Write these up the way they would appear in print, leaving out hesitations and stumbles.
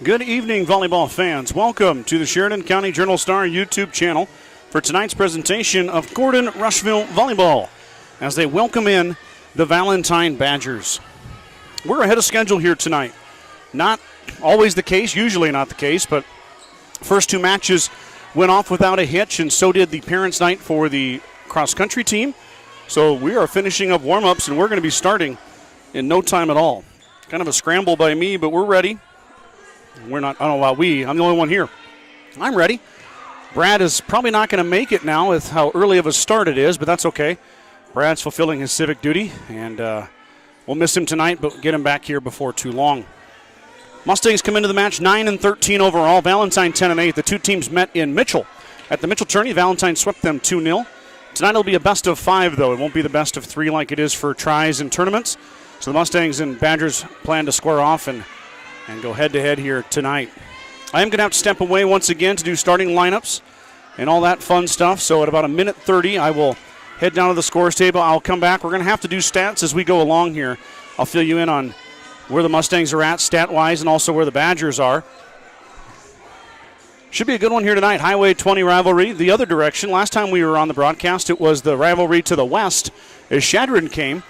Good evening, volleyball fans. Welcome to the Sheridan County Journal-Star YouTube channel for tonight's presentation of Gordon-Rushville Volleyball as they welcome in the Valentine Badgers. We're ahead of schedule here tonight. Not always the case, usually not the case, but first two matches went off without a hitch, and so did the parents' night for the cross-country team. So we are finishing up warm-ups, and we're going to be starting in no time at all. Kind of a scramble by me, but we're ready. We're not, I don't know about we, I'm the only one here. I'm ready. Brad is probably not going to make it now with how early of a start it is, but that's okay. Brad's fulfilling his civic duty, and we'll miss him tonight, but get him back here before too long. Mustangs come into the match 9-13 overall. Valentine 10-8. The two teams met in Mitchell. At the Mitchell tourney, Valentine swept them 2-0. Tonight it'll be a best of 5, though. It won't be the best of 3 like it is for tries and tournaments. So the Mustangs and Badgers plan to square off and go head-to-head here tonight. I am going to have to step away once again to do starting lineups and all that fun stuff. So at about 1:30, I will head down to the scores table. I'll come back. We're going to have to do stats as we go along here. I'll fill you in on where the Mustangs are at stat-wise and also where the Badgers are. Should be a good one here tonight. Highway 20 rivalry the other direction. Last time we were on the broadcast, it was the rivalry to the west as Shadron came.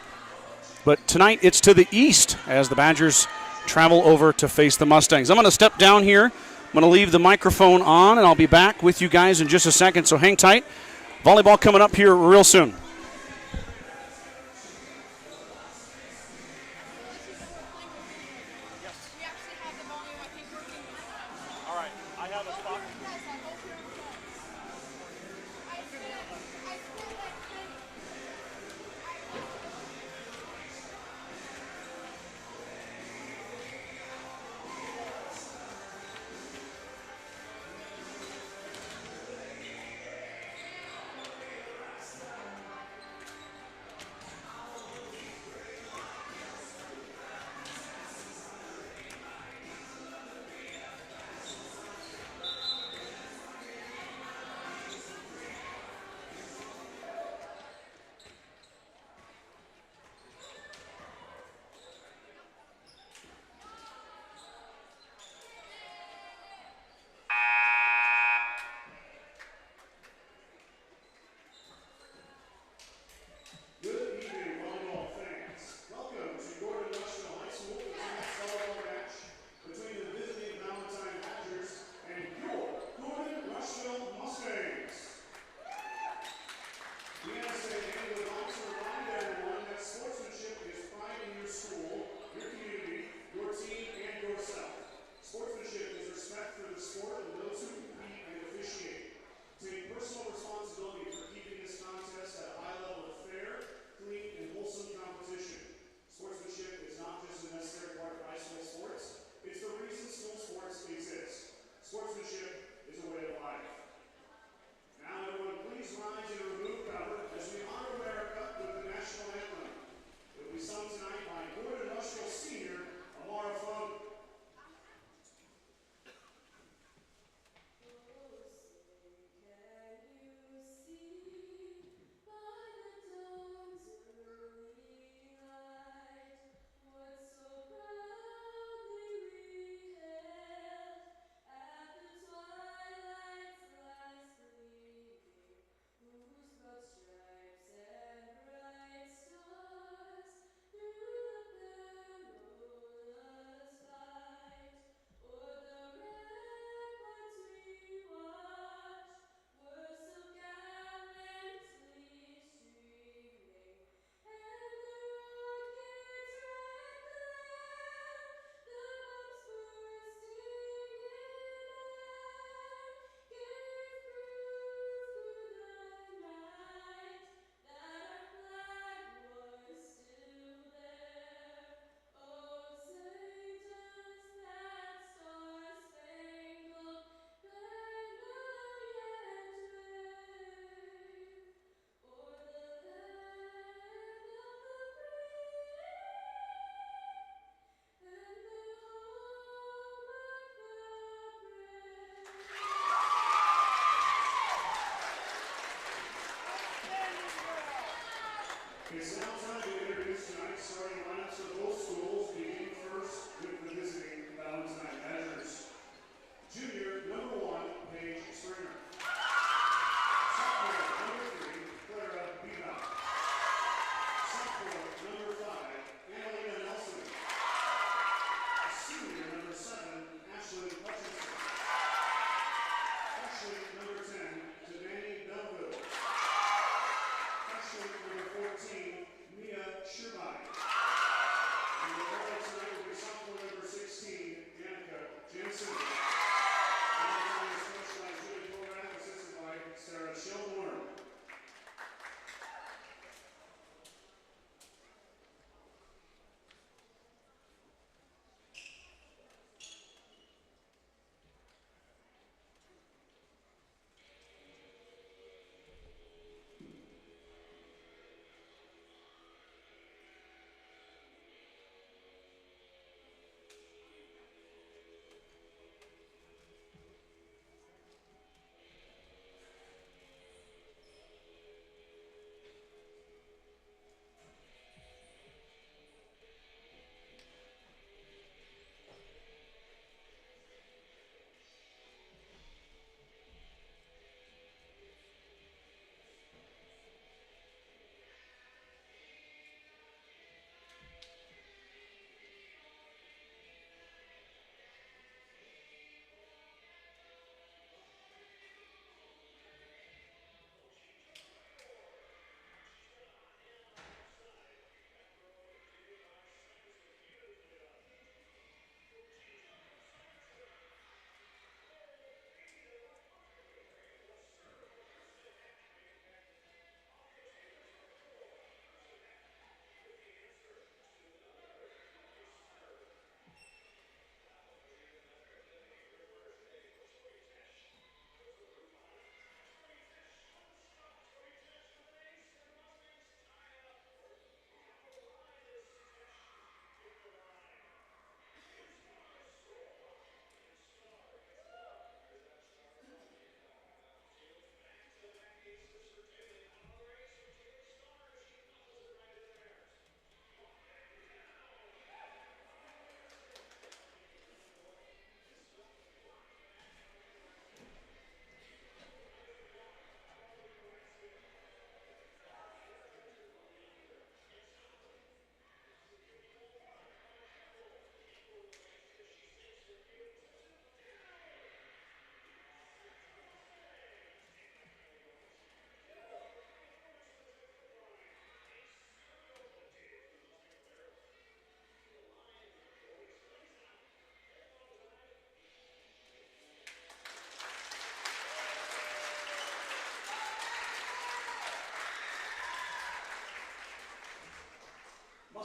But tonight it's to the east as the Badgers travel over to face the Mustangs. I'm going to step down here. I'm going to leave the microphone on, and I'll be back with you guys in just a second, so hang tight. Volleyball coming up here real soon.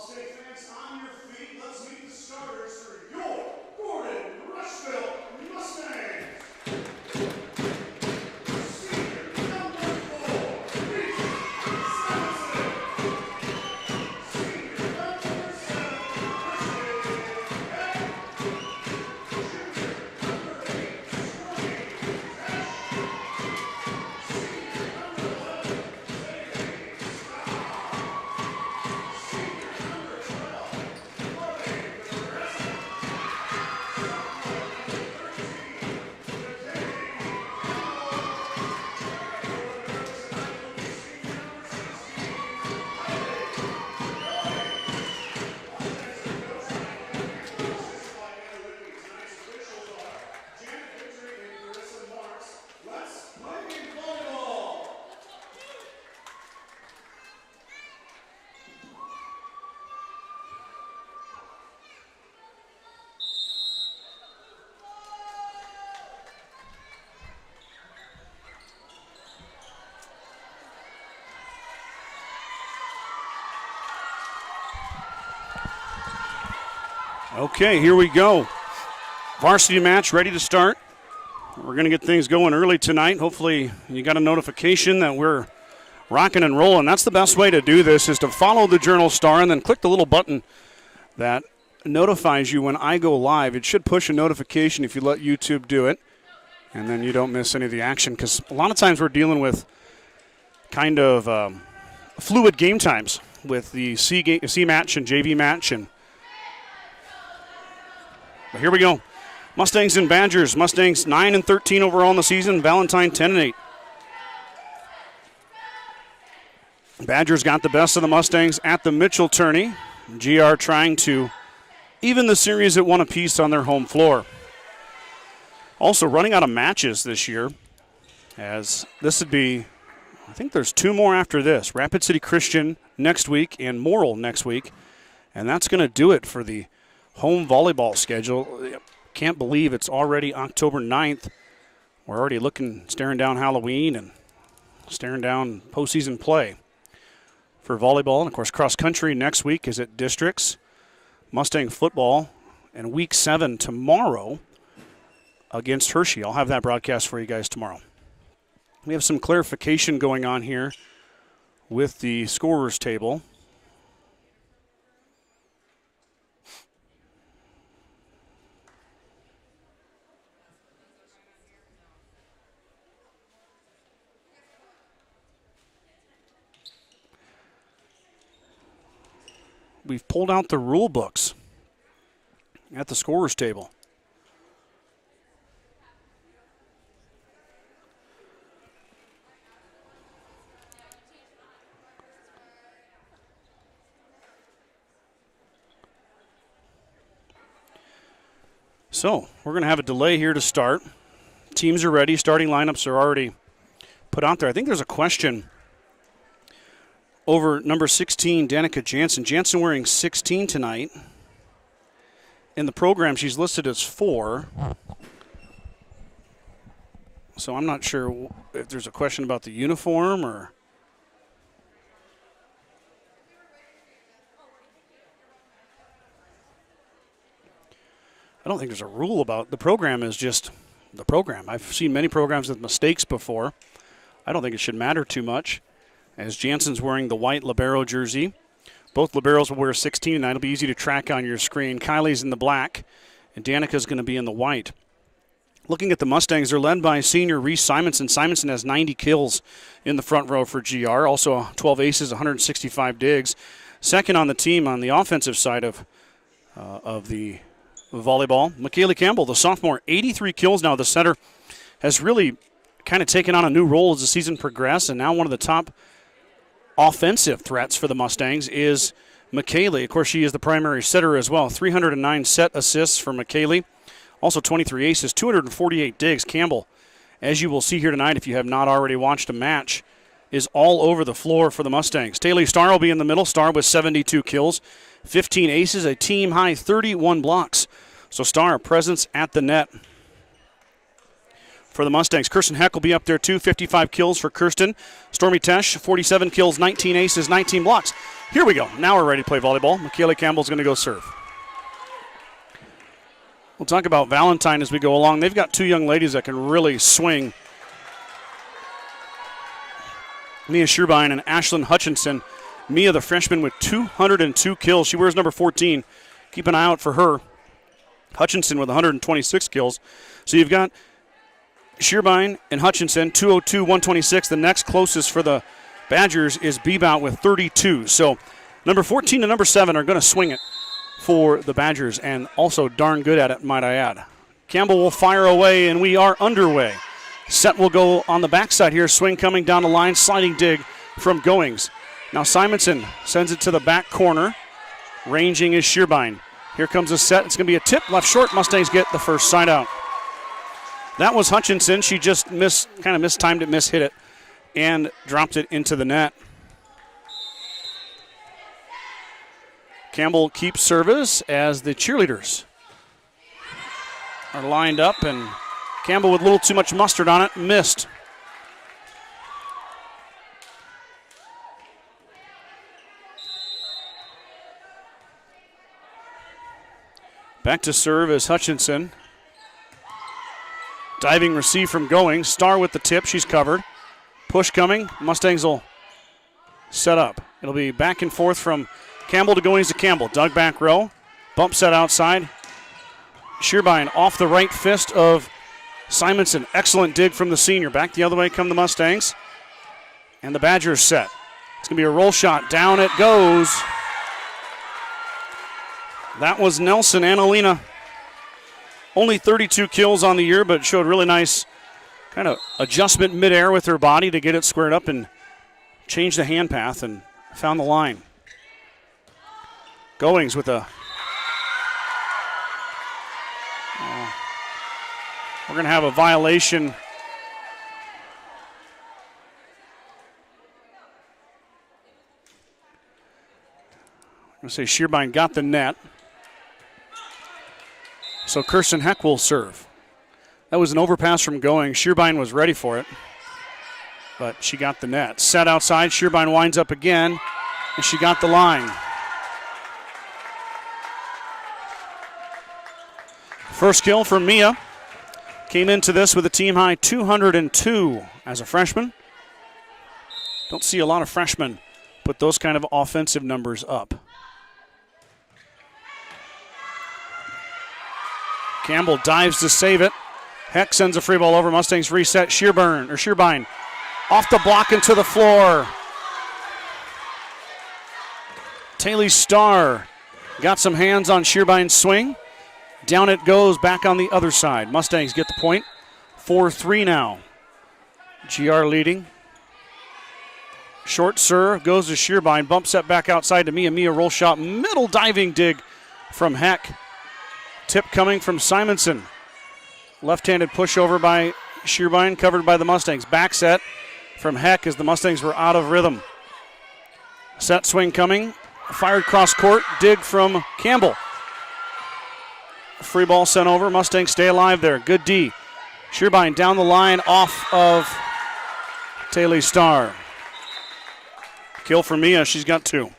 Mustang fans, on your feet, let's meet the starters for your Gordon-Rushville Mustangs. Senior number 4, Reese Simonson. Senior number 7, Christian Beck. Junior number 8, Stormy Tesh. Senior number 11, Zaylee Scott. Senior number 12, Chloe Perez. Sophomore number 13, Katie Campbell. Okay, here we go. Varsity match ready to start. We're going to get things going early tonight. Hopefully you got a notification that we're rocking and rolling. That's the best way to do this, is to follow the Journal Star and then click the little button that notifies you when I go live. It should push a notification if you let YouTube do it, and then you don't miss any of the action, because a lot of times we're dealing with kind of fluid game times with the C match and JV match. But here we go. Mustangs and Badgers. Mustangs 9-13 overall in the season. Valentine 10-8. Badgers got the best of the Mustangs at the Mitchell tourney. GR trying to even the series at one apiece on their home floor. Also running out of matches this year, as this would be, I think there's 2 more after this. Rapid City Christian next week and Morrill next week. And that's going to do it for the home volleyball schedule. Can't believe it's already October 9th. We're already staring down Halloween and staring down postseason play for volleyball. And, of course, cross country next week is at districts. Mustang football and week 7 tomorrow against Hershey. I'll have that broadcast for you guys tomorrow. We have some clarification going on here with the scorers table. We've pulled out the rule books at the scorers table. So we're going to have a delay here to start. Teams are ready. Starting lineups are already put out there. I think there's a question over number 16, Danica Jansen. Jansen wearing 16 tonight. In the program, she's listed as 4. So I'm not sure if there's a question about the uniform or... I don't think there's a rule about the program. Is just the program. I've seen many programs with mistakes before. I don't think it should matter too much, as Jansen's wearing the white libero jersey. Both liberos will wear 16, and that'll be easy to track on your screen. Kylie's in the black, and Danica's going to be in the white. Looking at the Mustangs, they're led by senior Reese Simonson. Simonson has 90 kills in the front row for GR. Also 12 aces, 165 digs. Second on the team on the offensive side of the volleyball. McKaylee Campbell, the sophomore, 83 kills now. The setter has really kind of taken on a new role as the season progressed, and now one of the top offensive threats for the Mustangs is McKaylee. Of course, she is the primary setter as well. 309 set assists for McKaylee. Also 23 aces, 248 digs. Campbell, as you will see here tonight if you have not already watched a match, is all over the floor for the Mustangs. Taylor Starr will be in the middle. Starr with 72 kills, 15 aces, a team-high 31 blocks. So Starr, presence at the net for the Mustangs. Kirsten Heck will be up there too. 55 kills for Kirsten. Stormy Tesh, 47 kills, 19 aces, 19 blocks. Here we go. Now we're ready to play volleyball. Michaela Campbell's going to go serve. We'll talk about Valentine as we go along. They've got two young ladies that can really swing. Mia Sherbine and Ashlyn Hutchinson. Mia, the freshman, with 202 kills. She wears number 14. Keep an eye out for her. Hutchinson with 126 kills. So you've got Sherbine and Hutchinson, 202, 126. The next closest for the Badgers is Bebout with 32. So number 14 and number 7 are going to swing it for the Badgers, and also darn good at it, might I add. Campbell will fire away, and we are underway. Set will go on the backside here. Swing coming down the line. Sliding dig from Goings. Now Simonson sends it to the back corner. Ranging is Sherbine. Here comes a set. It's going to be a tip. Left short. Mustangs get the first side out. That was Hutchinson. She just kind of mistimed it, mishit it, and dropped it into the net. Campbell keeps service as the cheerleaders are lined up, and Campbell with a little too much mustard on it, missed. Back to serve is Hutchinson. Diving receive from Going. Starr with the tip. She's covered. Push coming. Mustangs will set up. It'll be back and forth from Campbell to Goings to Campbell. Dug back row. Bump set outside. Sherbine off the right fist of Simonson. Excellent dig from the senior. Back the other way come the Mustangs. And the Badgers set. It's going to be a roll shot. Down it goes. That was Nelson Annalena. Only 32 kills on the year, but showed really nice kind of adjustment midair with her body to get it squared up and change the hand path and found the line. Goings with a... we're going to have a violation. I'm going to say Sherbine got the net. So Kirsten Heck will serve. That was an overpass from Going. Sherbine was ready for it, but she got the net. Set outside. Sherbine winds up again, and she got the line. First kill for Mia. Came into this with a team-high 202 as a freshman. Don't see a lot of freshmen put those kind of offensive numbers up. Campbell dives to save it. Heck sends a free ball over. Mustangs reset. Sherbine off the block into the floor. Taylor Starr got some hands on Sherbine's swing. Down it goes, back on the other side. Mustangs get the point. 4-3 now. GR leading. Short serve goes to Sherbine. Bump set back outside to Mia. Mia roll shot. Middle diving dig from Heck. Tip coming from Simonson. Left-handed pushover by Sherbine, covered by the Mustangs. Back set from Heck as the Mustangs were out of rhythm. Set swing coming. Fired cross court. Dig from Campbell. Free ball sent over. Mustangs stay alive there. Good D. Sherbine down the line off of Taylor Starr. Kill for Mia. She's got 2.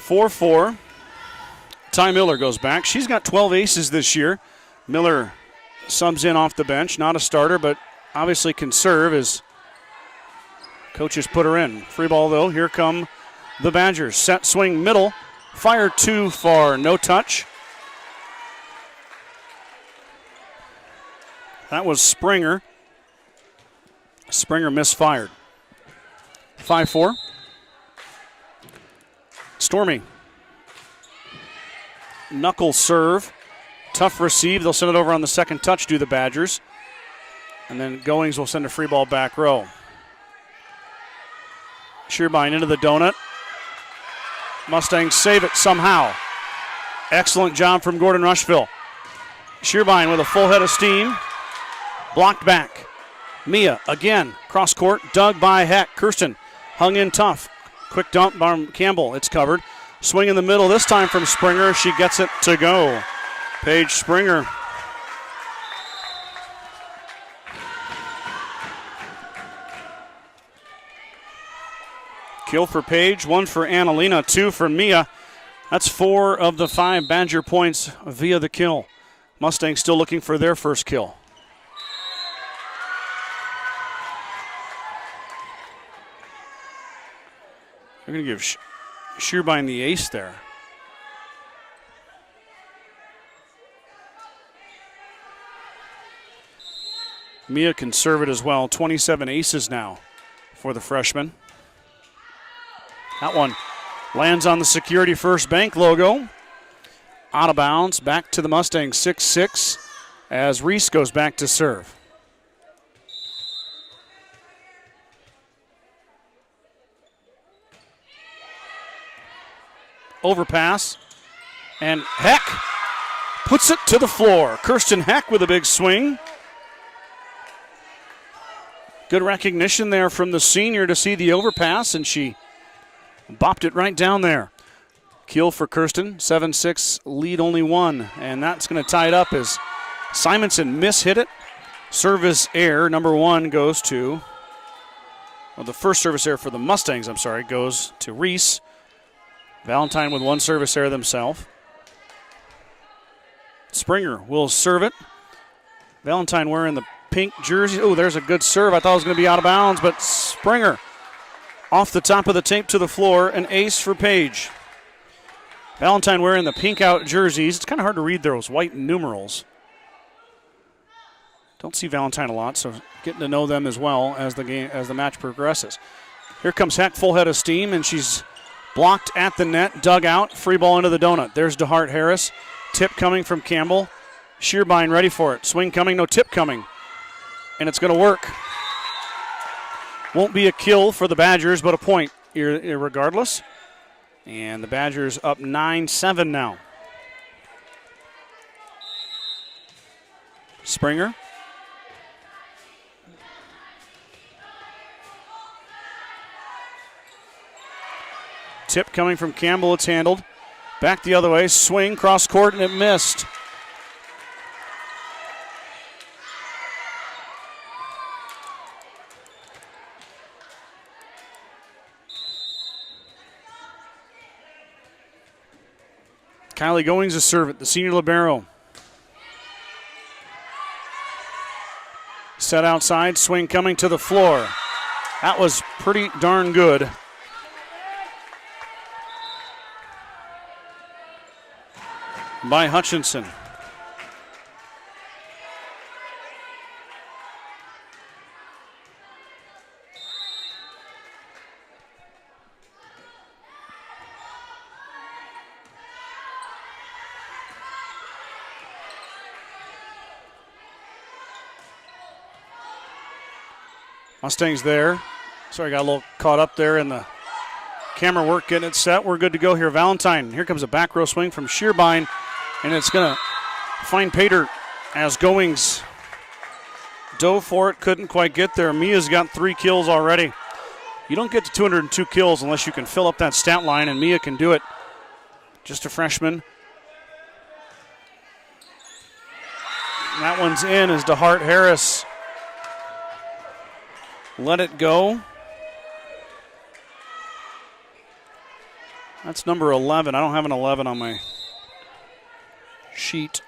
(4-4). Ty Miller goes back. She's got 12 aces this year. Miller subs in off the bench. Not a starter, but obviously can serve as coaches put her in. Free ball, though. Here come the Badgers. Set swing middle. Fire too far. No touch. That was Springer. Springer misfired. 5-4. Stormy. Knuckle serve. Tough receive. They'll send it over on the second touch, do the Badgers. And then Goings will send a free ball back row. Sherbine into the donut. Mustangs save it somehow. Excellent job from Gordon-Rushville. Sherbine with a full head of steam. Blocked back. Mia again. Cross court. Dug by Heck. Kirsten hung in tough. Quick dump by Campbell. It's covered. Swing in the middle this time from Springer. She gets it to go. Paige Springer. Kill for Paige, 1 for Annalena, 2 for Mia. That's 4 of the 5 Badger points via the kill. Mustangs still looking for their first kill. They're going to give Shearbein the ace there. Mia can serve it as well. 27 aces now for the freshman. That one lands on the Security First Bank logo. Out of bounds, back to the Mustangs, 6-6, as Reese goes back to serve. Overpass, and Heck puts it to the floor. Kirsten Heck with a big swing. Good recognition there from the senior to see the overpass, and she bopped it right down there. Kill for Kirsten, 7-6, lead only 1, and that's going to tie it up as Simonson mishit it. Service error, number 1 goes to, well, the first service error for the Mustangs, goes to Reese. Valentine with 1 service error themselves. Springer will serve it. Valentine wearing the pink jersey. Oh, there's a good serve. I thought it was going to be out of bounds, but Springer off the top of the tape to the floor, an ace for Paige. Valentine wearing the pink out jerseys. It's kind of hard to read those white numerals. Don't see Valentine a lot, so getting to know them as well as the match progresses. Here comes Heck, full head of steam, and she's blocked at the net, dug out, free ball into the donut. There's DeHart Harris. Tip coming from Campbell. Shearbein ready for it. Swing coming, no tip coming. And it's going to work. Won't be a kill for the Badgers, but a point regardless. And the Badgers up 9-7 now. Springer. Tip coming from Campbell, it's handled. Back the other way, swing, cross court, and it missed. Kylie Goings to serve it, the senior libero. Set outside, swing coming to the floor. That was pretty darn good. By Hutchinson. Mustangs there. Sorry, got a little caught up there in the camera work getting it set. We're good to go here. Valentine. Here comes a back row swing from Shearbein, and it's going to find Pater as Goings dove for it. Couldn't quite get there. Mia's got 3 kills already. You don't get to 202 kills unless you can fill up that stat line, and Mia can do it. Just a freshman. And that one's in as DeHart Harris let it go. That's number 11. I don't have an 11 on my sheet.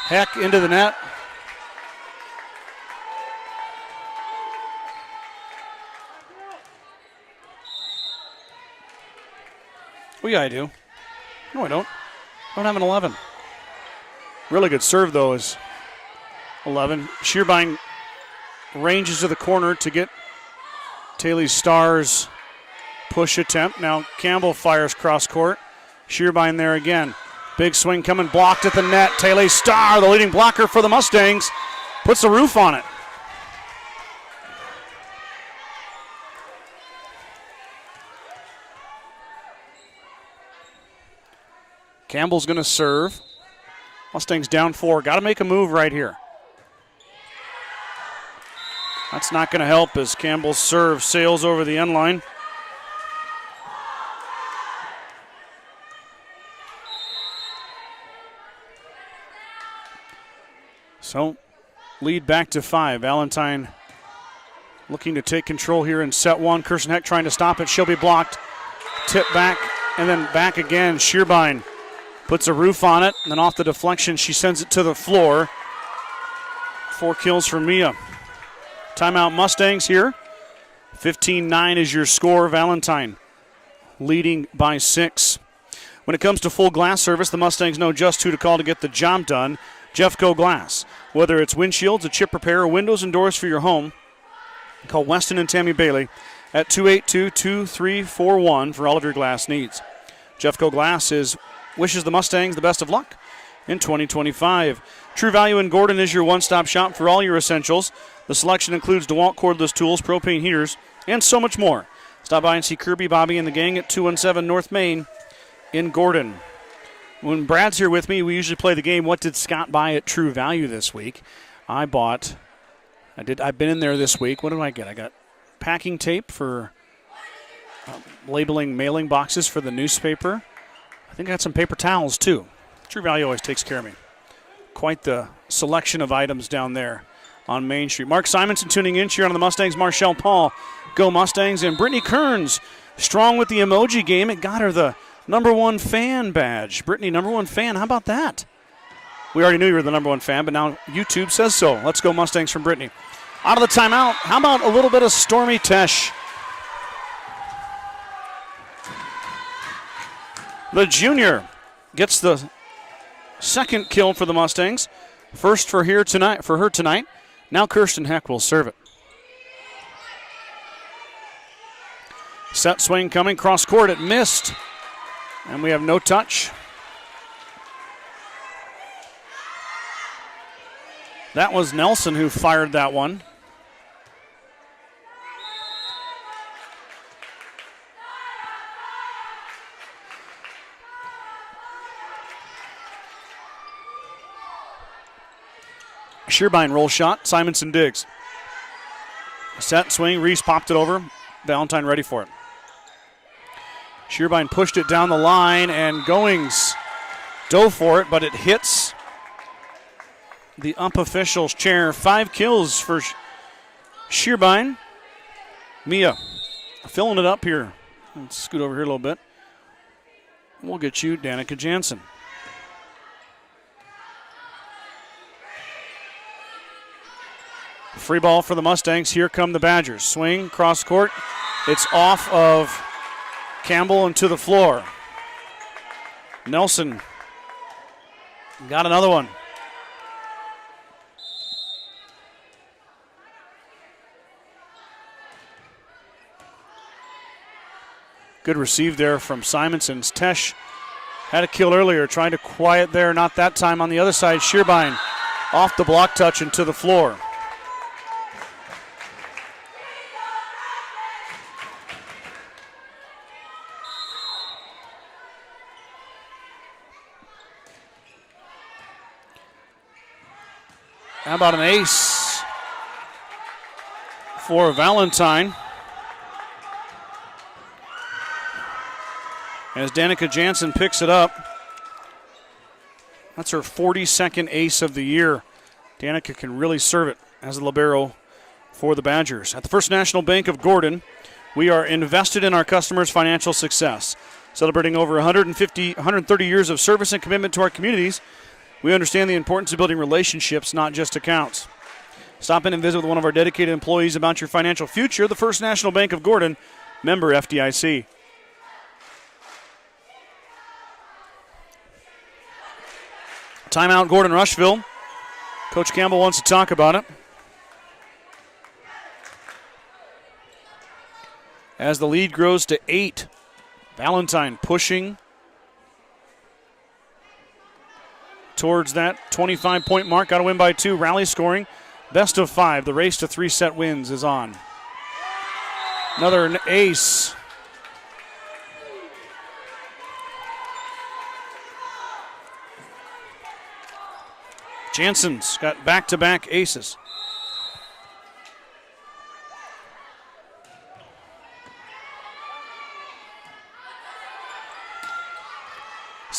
Heck into the net. Oh, yeah, I do. No, I don't. I don't have an 11. Really good serve, though, is 11. Shearbein ranges to the corner to get Taylor Starr's push attempt. Now Campbell fires cross court. Shearbein there again. Big swing coming, blocked at the net. Taylor Starr, the leading blocker for the Mustangs, puts the roof on it. Campbell's going to serve. Mustangs down 4. Got to make a move right here. That's not going to help as Campbell's serve sails over the end line. So, lead back to 5. Valentine looking to take control here in set 1. Kirsten Heck trying to stop it. She'll be blocked. Tip back and then back again. Shearbein puts a roof on it. And then off the deflection, she sends it to the floor. 4 kills for Mia. Timeout Mustangs here. 15-9 is your score. Valentine leading by 6. When it comes to full glass service, the Mustangs know just who to call to get the job done. Jeffco Glass. Whether it's windshields, a chip repair, or windows and doors for your home, call Weston and Tammy Bailey at 282-2341 for all of your glass needs. Jeffco Glass wishes the Mustangs the best of luck in 2025. True Value in Gordon is your one-stop shop for all your essentials. The selection includes DeWalt cordless tools, propane heaters, and so much more. Stop by and see Kirby, Bobby, and the gang at 217 North Main in Gordon. When Brad's here with me, we usually play the game, what did Scott buy at True Value this week? I've been in there this week. What did I get? I got packing tape for labeling mailing boxes for the newspaper. I think I got some paper towels, too. True Value always takes care of me. Quite the selection of items down there on Main Street. Mark Simonson tuning in, cheering on the Mustangs. Marshall Paul, go Mustangs. And Brittany Kearns, strong with the emoji game. It got her the #1 fan badge. Brittany, #1 fan. How about that? We already knew you were the #1 fan, but now YouTube says so. Let's go Mustangs from Brittany. Out of the timeout, how about a little bit of Stormy Tesh? The junior gets the second kill for the Mustangs. First for her tonight. Now Kirsten Heck will serve it. Set swing coming, cross court, it missed. And we have no touch. That was Nelson who fired that one. Shearbein roll shot. Simonson digs. Set swing. Reese popped it over. Valentine ready for it. Shearbein pushed it down the line, and Goings dove for it, but it hits the ump official's chair. 5 kills for Shearbein. Mia filling it up here. Let's scoot over here a little bit. We'll get you Danica Jansen. Free ball for the Mustangs. Here come the Badgers. Swing, cross court. It's off of Campbell and to the floor. Nelson got another one. Good receive there from Simonson's. Tesh had a kill earlier, trying to quiet there, not that time on the other side. Shearbein off the block touch and to the floor. How about an ace for Valentine? As Danica Jansen picks it up. That's her 42nd ace of the year. Danica can really serve it as a libero for the Badgers. At the First National Bank of Gordon, we are invested in our customers' financial success. Celebrating over 130 years of service and commitment to our communities, we understand the importance of building relationships, not just accounts. Stop in and visit with one of our dedicated employees about your financial future. The First National Bank of Gordon, member FDIC. Timeout Gordon-Rushville. Coach Campbell wants to talk about it. As the lead grows to 8, Valentine pushing towards that 25-point mark. Got to win by 2. Rally scoring. Best of 5. The race to 3-set wins is on. Another ace. Jansen's got back-to-back aces.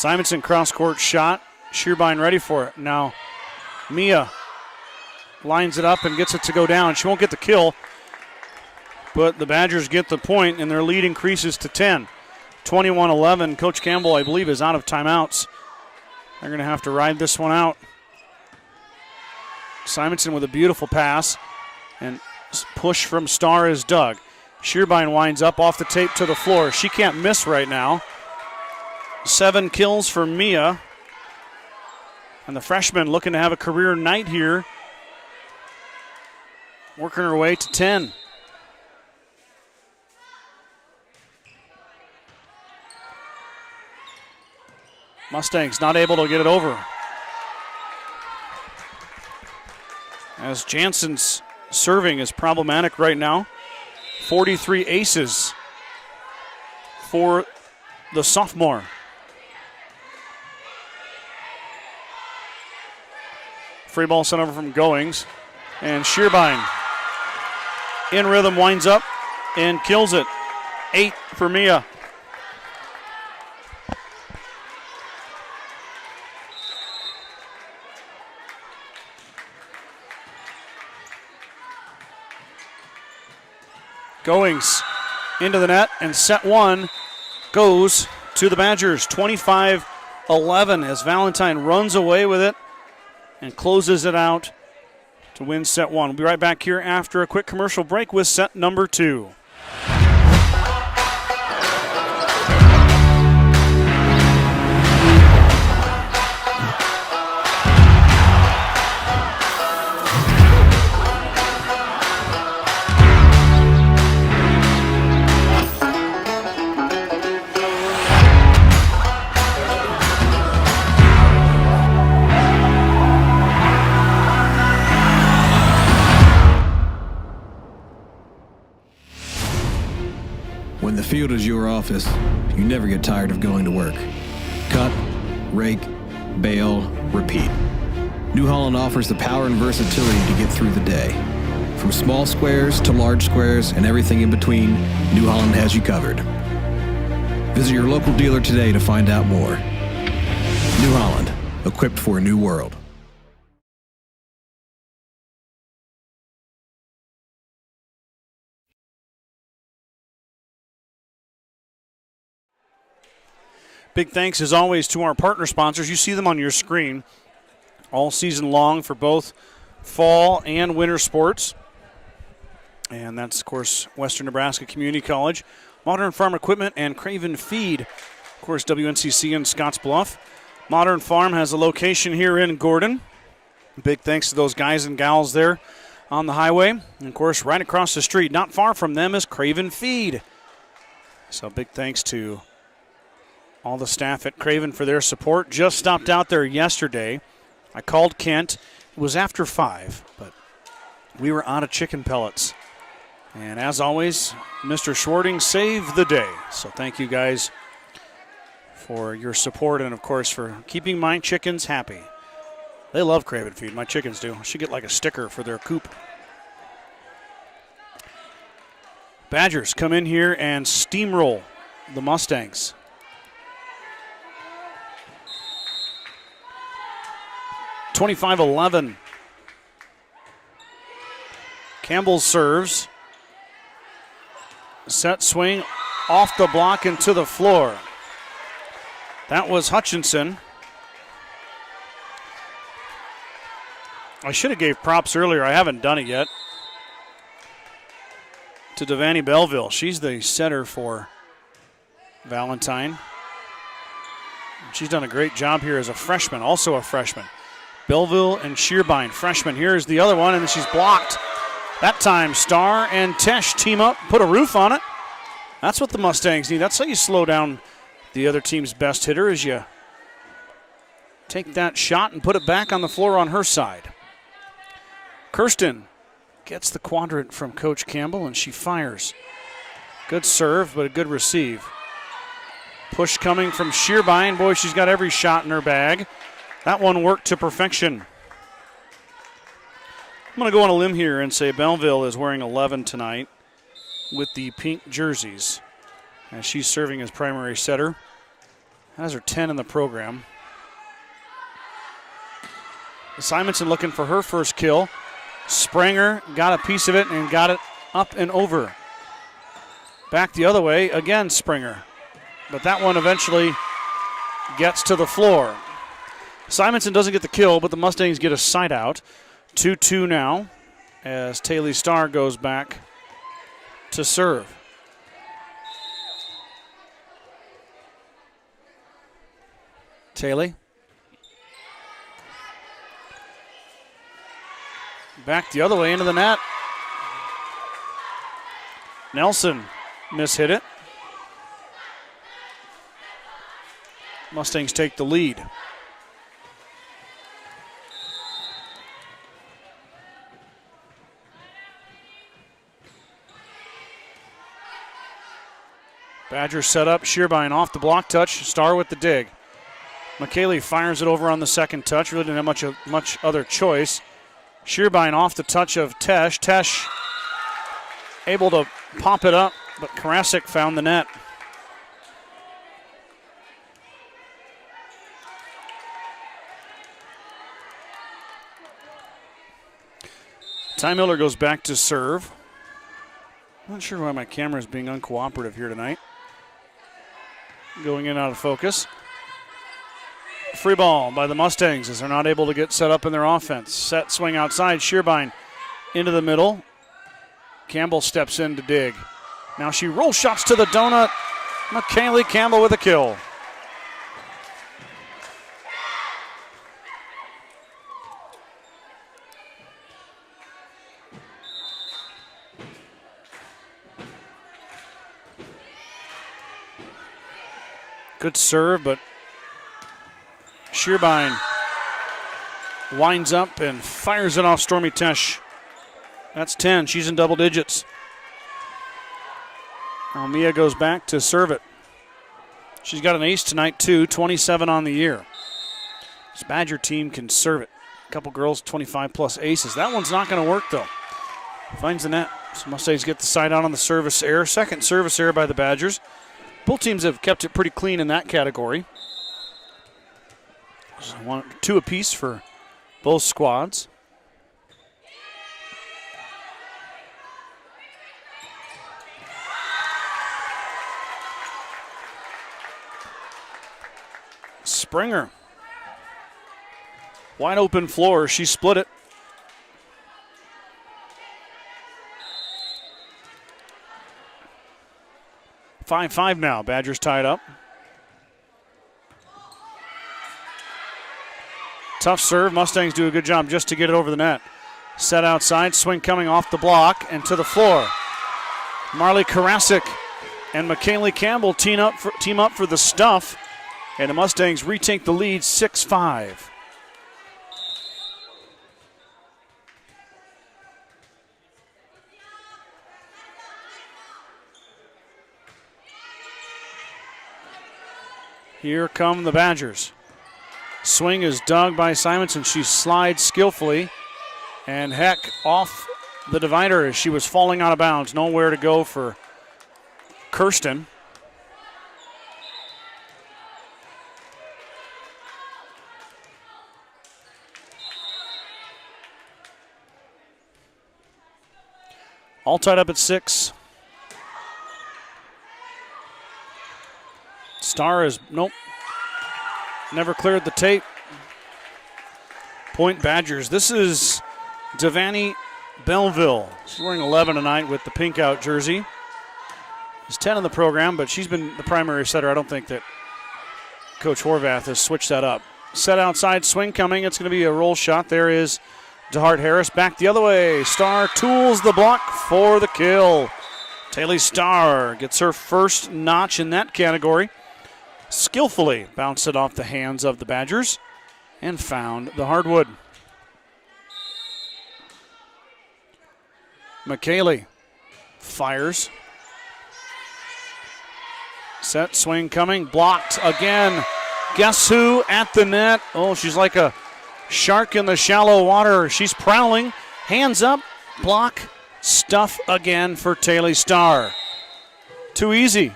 Simonson cross-court shot. Shearbein ready for it. Now Mia lines it up and gets it to go down. She won't get the kill, but the Badgers get the point, and their lead increases to 10. 21-11. Coach Campbell, I believe, is out of timeouts. They're going to have to ride this one out. Simonson with a beautiful pass, and push from Starr is dug. Shearbein winds up off the tape to the floor. She can't miss right now. 7 kills for Mia. And the freshman looking to have a career night here. Working her way to 10. Mustangs not able to get it over. As Jansen's serving is problematic right now. 43 aces for the sophomore. Free ball sent over from Goings. And Shearbein in rhythm, winds up and kills it. 8 for Mia. Goings into the net, and set 1 goes to the Badgers. 25-11 as Valentine runs away with it and closes it out to win set 1. We'll be right back here after a quick commercial break with set number 2. When the field is your office, you never get tired of going to work. Cut, rake, bale, repeat. New Holland offers the power and versatility to get through the day. From small squares to large squares and everything in between, New Holland has you covered. Visit your local dealer today to find out more. New Holland, equipped for a new world. Big thanks, as always, to our partner sponsors. You see them on your screen all season long for both fall and winter sports. And that's, of course, Western Nebraska Community College, Modern Farm Equipment, and Craven Feed. Of course, WNCC in Scottsbluff. Modern Farm has a location here in Gordon. Big thanks to those guys and gals there on the highway. And, of course, right across the street, not far from them, is Craven Feed. So big thanks to all the staff at Craven for their support. Just stopped out there yesterday. I called Kent. It was after 5, but we were out of chicken pellets. And as always, Mr. Schwarting saved the day. So thank you guys for your support and, of course, for keeping my chickens happy. They love Craven Feed. My chickens do. I should get like a sticker for their coop. Badgers come in here and steamroll the Mustangs. (25-11). Campbell serves. Set swing off the block and to the floor. That was Hutchinson. I should have gave props earlier. I haven't done it yet. To Devaney Belleville. She's the setter for Valentine. She's done a great job here as a freshman, also a freshman. Belleville and Shearbein, freshman. Here's the other one, and she's blocked. That time, Starr and Tesh team up, put a roof on it. That's what the Mustangs need. That's how you slow down the other team's best hitter, is you take that shot and put it back on the floor on her side. Kirsten gets the quadrant from Coach Campbell, and she fires. Good serve, but a good receive. Push coming from Shearbein. Boy, she's got every shot in her bag. That one worked to perfection. I'm going to go on a limb here and say Belleville is wearing 11 tonight with the pink jerseys, as she's serving as primary setter. Has her 10 in the program. Simonson looking for her first kill. Springer got a piece of it and got it up and over. Back the other way, again Springer. But that one eventually gets to the floor. Simonson doesn't get the kill, but the Mustangs get a side out. 2-2 now as Taylor Starr goes back to serve. Taylor. Back the other way into the net. Nelson mishit it. Mustangs take the lead. Badgers set up. Shearbein off the block touch. Starr with the dig. McKaylee fires it over on the second touch. Really didn't have much other choice. Shearbein off the touch of Tesh. Tesh able to pop it up, but Karasik found the net. Ty Miller goes back to serve. I'm not sure why my camera is being uncooperative here tonight. Going in out of focus. Free ball by the Mustangs as they're not able to get set up in their offense. Set swing outside. Shearbein into the middle. Campbell steps in to dig. Now she rolls shots to the donut. McKaylee Campbell with a kill. Good serve, but Shearbein winds up and fires it off Stormy Tesh. That's 10. She's in double digits. Now Mia goes back to serve it. She's got an ace tonight, too, 27 on the year. This Badger team can serve it. A couple girls, 25-plus aces. That one's not going to work, though. Finds the net. So Mustangs get the side out on the service error. Second service error by the Badgers. Both teams have kept it pretty clean in that category. So 2 apiece for both squads. Springer. Wide open floor. She split it. Five now. Badgers tied up. Tough serve. Mustangs do a good job just to get it over the net. Set outside. Swing coming off the block and to the floor. Marley Karasik and McKaylee Campbell team up for the stuff. And the Mustangs retake the lead 6-5. Here come the Badgers. Swing is dug by Simonson. She slides skillfully. And Heck off the divider as she was falling out of bounds. Nowhere to go for Kirsten. All tied up at 6. Starr is, nope, never cleared the tape. Point Badgers. This is Devani Belleville. She's wearing 11 tonight with the pink out jersey. She's 10 in the program, but she's been the primary setter. I don't think that Coach Horvath has switched that up. Set outside, swing coming. It's going to be a roll shot. There is DeHart Harris back the other way. Starr tools the block for the kill. Taylor Starr gets her first notch in that category. Skillfully bounced it off the hands of the Badgers and found the hardwood. McKaylee fires. Set swing coming, blocked again. Guess who at the net? Oh, she's like a shark in the shallow water. She's prowling. Hands up, block, stuff again for Taylor Starr. Too easy.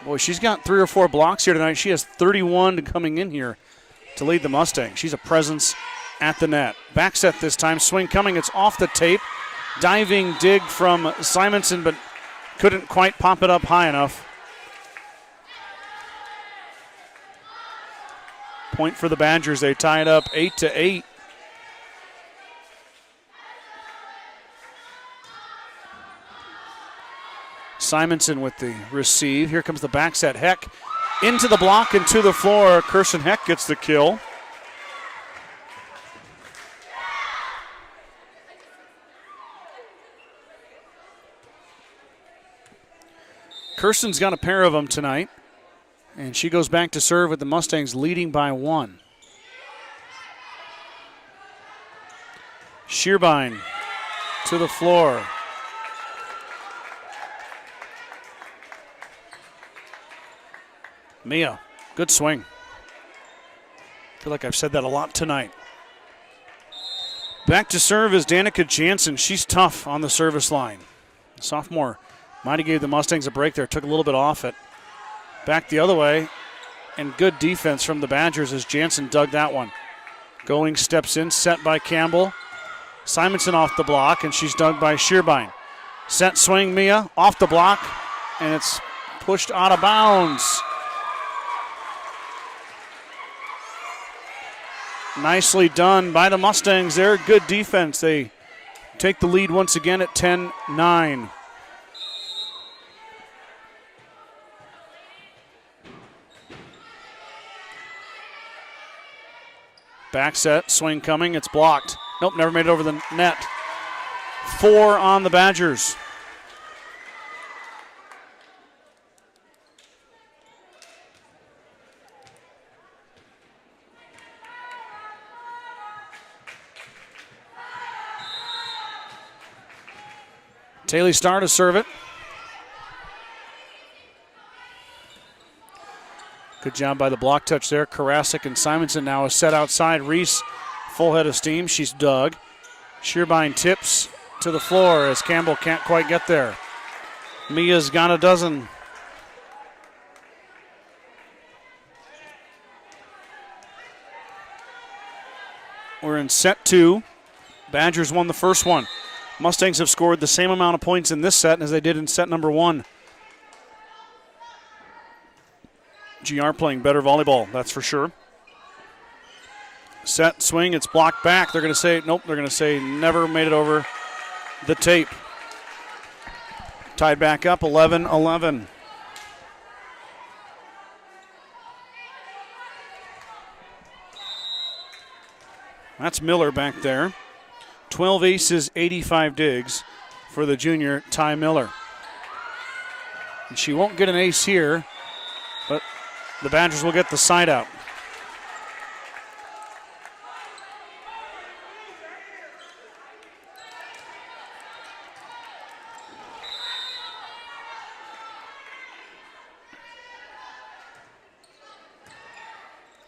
Boy, she's got 3 or 4 blocks here tonight. She has 31 coming in here to lead the Mustangs. She's a presence at the net. Back set this time. Swing coming. It's off the tape. Diving dig from Simonson, but couldn't quite pop it up high enough. Point for the Badgers. They tie it up 8-8. Simonson with the receive. Here comes the back set. Heck into the block and to the floor. Kirsten Heck gets the kill. Kirsten's got a pair of them tonight. And she goes back to serve with the Mustangs leading by 1. Shearbein to the floor. Mia, good swing. I feel like I've said that a lot tonight. Back to serve is Danica Jansen. She's tough on the service line. Sophomore might have gave the Mustangs a break there, took a little bit off it. Back the other way, and good defense from the Badgers as Jansen dug that one. Going steps in, set by Campbell. Simonson off the block, and she's dug by Shearbein. Set swing, Mia, off the block, and it's pushed out of bounds. Nicely done by the Mustangs there. Good defense. They take the lead once again at 10-9. Back set, swing coming, it's blocked. Nope, never made it over the net. 4 on the Badgers. Taylor Starr to serve it. Good job by the block touch there. Karasik and Simonson now is set outside. Reese, full head of steam. She's dug. Shearbein tips to the floor as Campbell can't quite get there. Mia's got a dozen. We're in set 2. Badgers won the first one. Mustangs have scored the same amount of points in this set as they did in set number 1. GR playing better volleyball, that's for sure. Set, swing, it's blocked back. They're going to say, nope, they're going to say never made it over the tape. Tied back up, 11-11. That's Miller back there. 12 aces, 85 digs for the junior Ty Miller. And she won't get an ace here, but the Badgers will get the side out.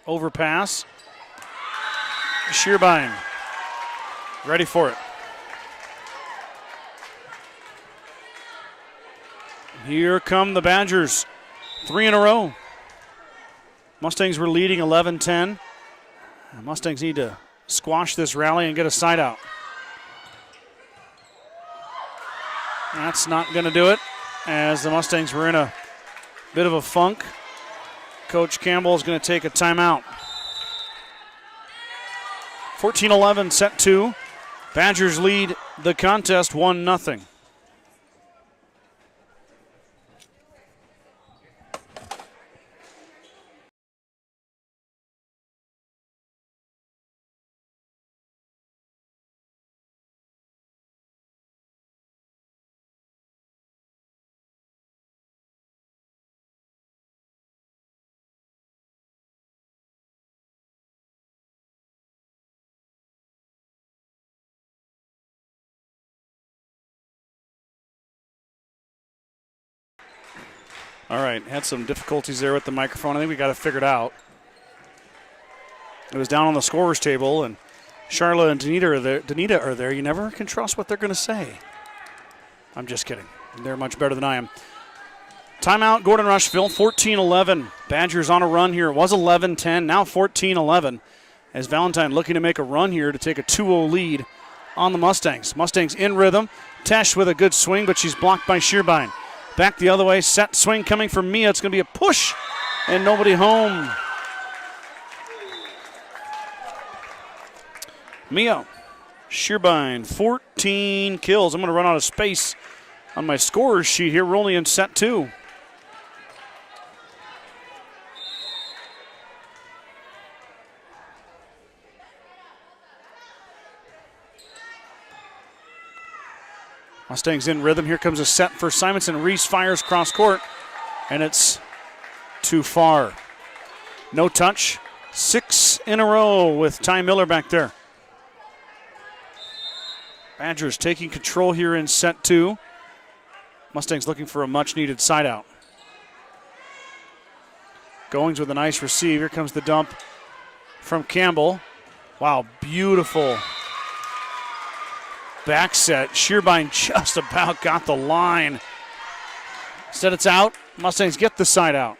Overpass. Shearbein. Ready for it. Here come the Badgers. 3 in a row. Mustangs were leading 11-10. The Mustangs need to squash this rally and get a side out. That's not going to do it, as the Mustangs were in a bit of a funk. Coach Campbell is going to take a timeout. 14-11, set 2. Badgers lead the contest 1-0. All right, had some difficulties there with the microphone. I think we got it figured out. It was down on the scorer's table, and Charla and Danita are there. You never can trust what they're going to say. I'm just kidding. They're much better than I am. Timeout, Gordon-Rushville, 14-11. Badgers on a run here. It was 11-10, now 14-11. As Valentine looking to make a run here to take a 2-0 lead on the Mustangs. Mustangs in rhythm. Tesh with a good swing, but she's blocked by Shearbein. Back the other way, set swing coming from Mia. It's going to be a push, and nobody home. Mia Shearbein, 14 kills. I'm going to run out of space on my scorer's sheet here. We're only in set 2. Mustangs in rhythm. Here comes a set for Simonson. Reese fires cross court, and it's too far. No touch. 6 in a row with Ty Miller back there. Badgers taking control here in set 2. Mustangs looking for a much-needed side out. Goings with a nice receive. Here comes the dump from Campbell. Wow, beautiful back set. Shearbein just about got the line. Instead it's out. Mustangs get the side out.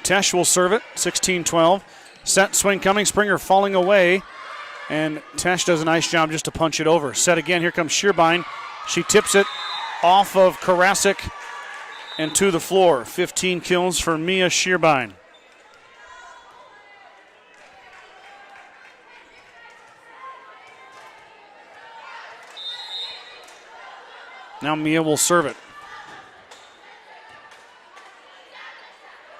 Tesh will serve it, 16-12. Set swing coming, Springer falling away, and Tesh does a nice job just to punch it over. Set again, here comes Shearbein. She tips it off of Karasik and to the floor. 15 kills for Mia Shearbein. Now Mia will serve it.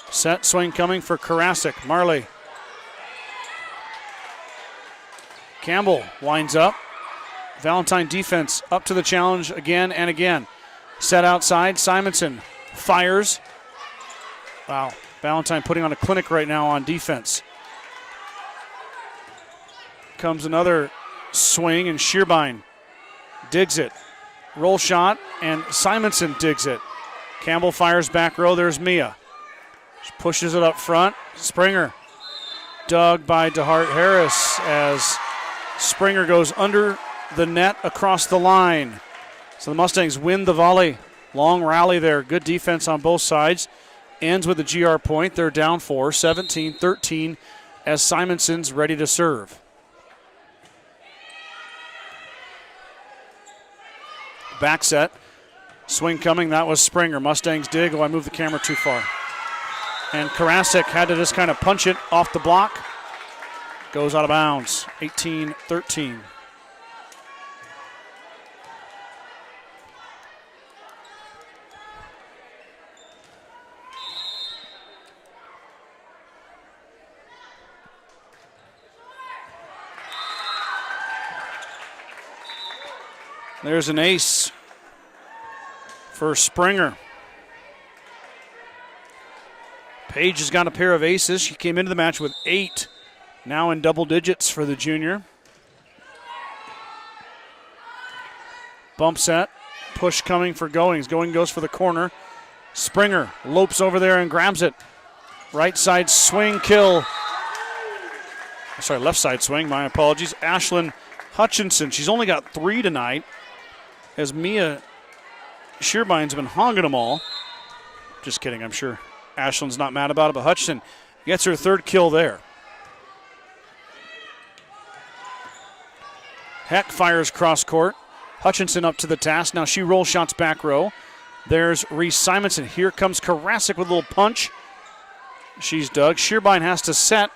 Set swing coming for Karasik. Marley. Campbell winds up. Valentine defense up to the challenge again and again. Set outside. Simonson fires. Wow. Valentine putting on a clinic right now on defense. Comes another swing, and Shearbein digs it. Roll shot, and Simonson digs it. Campbell fires back row. There's Mia. She pushes it up front. Springer dug by DeHart Harris as Springer goes under the net across the line. So the Mustangs win the volley. Long rally there. Good defense on both sides. Ends with a GR point. They're down 4, 17-13 as Simonson's ready to serve. Back set. Swing coming. That was Springer. Mustangs dig. Oh, I moved the camera too far. And Karasik had to just kind of punch it off the block. Goes out of bounds. 18-13. There's an ace for Springer. Page has got a pair of aces. She came into the match with 8. Now in double digits for the junior. Bump set. Push coming for Goings. Going goes for the corner. Springer lopes over there and grabs it. Right side swing kill. Sorry, left side swing. My apologies. Ashlyn Hutchinson. She's only got 3 tonight, as Mia Shearbein's been hogging them all. Just kidding, I'm sure Ashlyn's not mad about it, but Hutchinson gets her 3rd kill there. Heck fires cross court. Hutchinson up to the task. Now she rolls shots back row. There's Reese Simonson. Here comes Karasik with a little punch. She's dug. Shearbein has to set.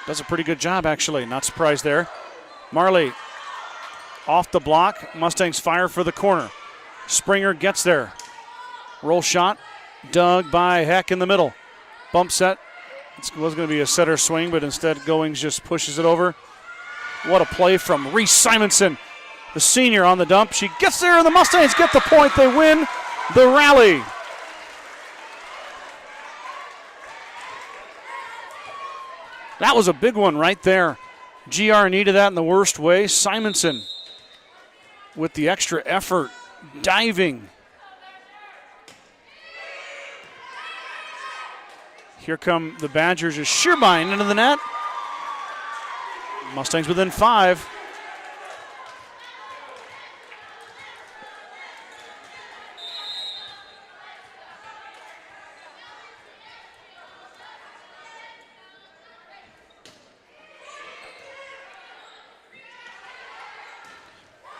Does a pretty good job, actually. Not surprised there. Marley off the block. Mustangs fire for the corner. Springer gets there. Roll shot. Dug by Heck in the middle. Bump set. It was going to be a setter swing, but instead Goings just pushes it over. What a play from Reese Simonson, the senior, on the dump. She gets there, and the Mustangs get the point. They win the rally. That was a big one right there. GR needed that in the worst way. Simonson with the extra effort, diving. Here come the Badgers as Shearbein into the net. Mustangs within 5.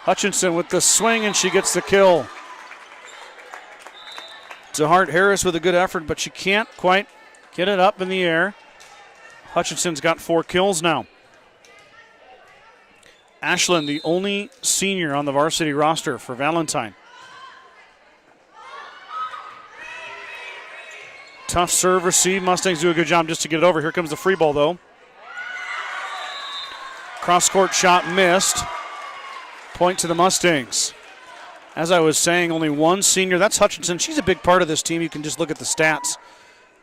Hutchinson with the swing, and she gets the kill. DeHart Harris with a good effort, but she can't quite get it up in the air. Hutchinson's got 4 kills now. Ashland, the only senior on the varsity roster for Valentine. Tough serve receive. Mustangs do a good job just to get it over. Here comes the free ball, though. Cross-court shot missed. Point to the Mustangs. As I was saying, only one senior. That's Hutchinson. She's a big part of this team. You can just look at the stats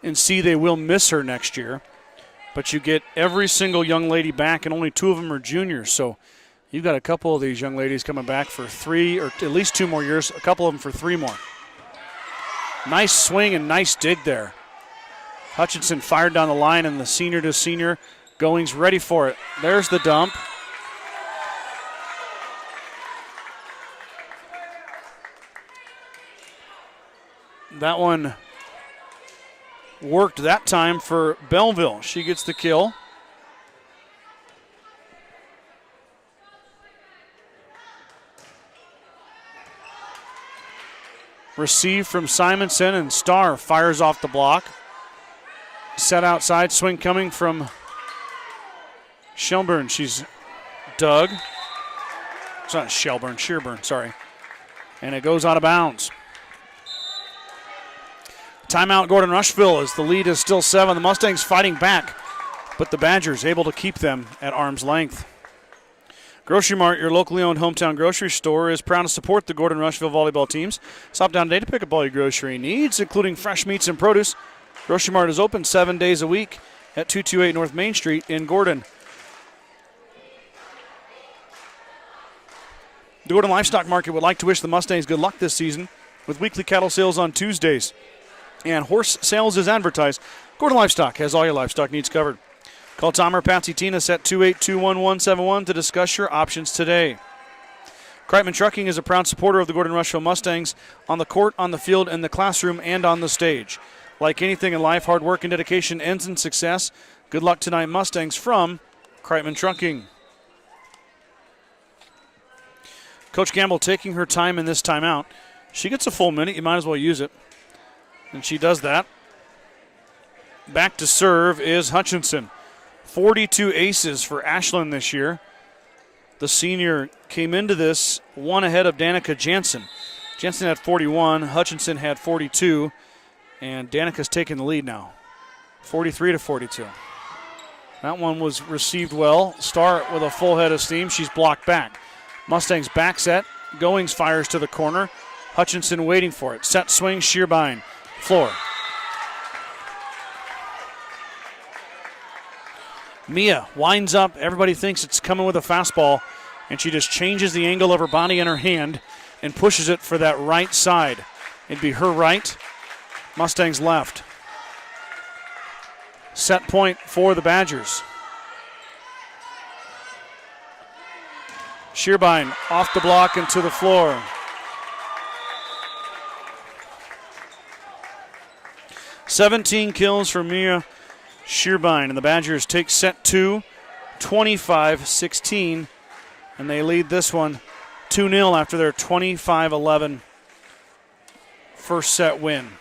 and see they will miss her next year. But you get every single young lady back, and only 2 of them are juniors. So you've got a couple of these young ladies coming back for 3 or at least 2 more years, a couple of them for 3 more. Nice swing and nice dig there. Hutchinson fired down the line, and the senior to senior going's ready for it. There's the dump. That one worked that time for Belleville. She gets the kill. Receive from Simonson, and Starr fires off the block. Set outside, swing coming from Shelburne. She's dug. It's not Shelburne, Shearburn, sorry. And it goes out of bounds. Timeout Gordon-Rushville as the lead is still 7. The Mustangs fighting back, but the Badgers able to keep them at arm's length. Grocery Mart, your locally owned hometown grocery store, is proud to support the Gordon-Rushville volleyball teams. Stop down today to pick up all your grocery needs, including fresh meats and produce. Grocery Mart is open 7 days a week at 228 North Main Street in Gordon. The Gordon Livestock Market would like to wish the Mustangs good luck this season with weekly cattle sales on Tuesdays. And horse sales is advertised. Gordon Livestock has all your livestock needs covered. Call Tom or Patsy Tinas at 282-1171 to discuss your options today. Kreitman Trucking is a proud supporter of the Gordon-Rushville Mustangs on the court, on the field, in the classroom, and on the stage. Like anything in life, hard work and dedication ends in success. Good luck tonight, Mustangs, from Kreitman Trucking. Coach Campbell taking her time in this timeout. She gets a full minute. You might as well use it. And she does that. Back to serve is Hutchinson. 42 aces for Ashland this year. The senior came into this one ahead of Danica Jansen. Jansen had 41. Hutchinson had 42. And Danica's taking the lead now. 43-42. That one was received well. Starr with a full head of steam. She's blocked back. Mustangs back set. Goings fires to the corner. Hutchinson waiting for it. Set swing, Shearbein. Floor. Mia winds up. Everybody thinks it's coming with a fastball, and she just changes the angle of her body and her hand and pushes it for that right side. It'd be her right, Mustangs left. Set point for the Badgers. Shearbein off the block and to the floor. "17 kills for Mia Shearbein, and the Badgers take set 2, 25-16, and they lead this one 2-0 after their 25-11 first set win.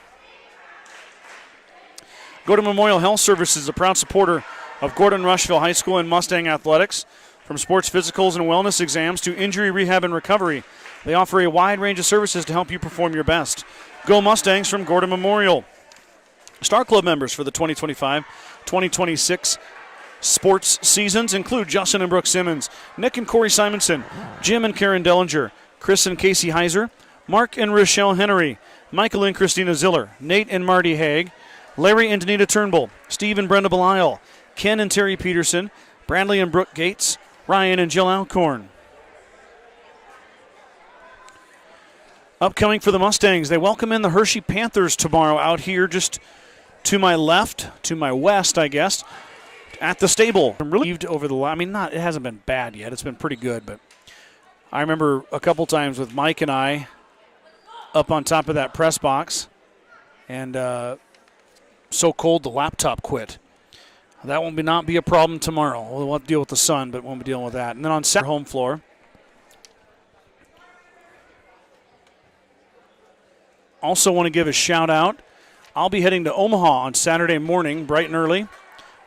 Gordon Memorial Health Services is a proud supporter of Gordon-Rushville High School and Mustang athletics. From sports physicals and wellness exams to injury rehab and recovery, they offer a wide range of services to help you perform your best. Go Mustangs from Gordon Memorial. Star Club members for the 2025-2026 sports seasons include Justin and Brooke Simmons, Nick and Corey Simonson, Jim and Karen Dellinger, Chris and Casey Heiser, Mark and Rochelle Henry, Michael and Christina Ziller, Nate and Marty Haig, Larry and Danita Turnbull, Steve and Brenda Belisle, Ken and Terry Peterson, Bradley and Brooke Gates, Ryan and Jill Alcorn. Upcoming for the Mustangs, they welcome in the Hershey Panthers tomorrow out here just to my left, to my west, I guess. at the stable. I'm relieved over the line. I mean, it hasn't been bad yet. It's been pretty good, but I remember a couple times with Mike and I up on top of that press box, and so cold the laptop quit. That will not be a problem tomorrow. We'll have to deal with the sun, but won't be dealing with that. And then on Saturday, home floor. Also want to give a shout out. I'll be heading to Omaha on Saturday morning, bright and early,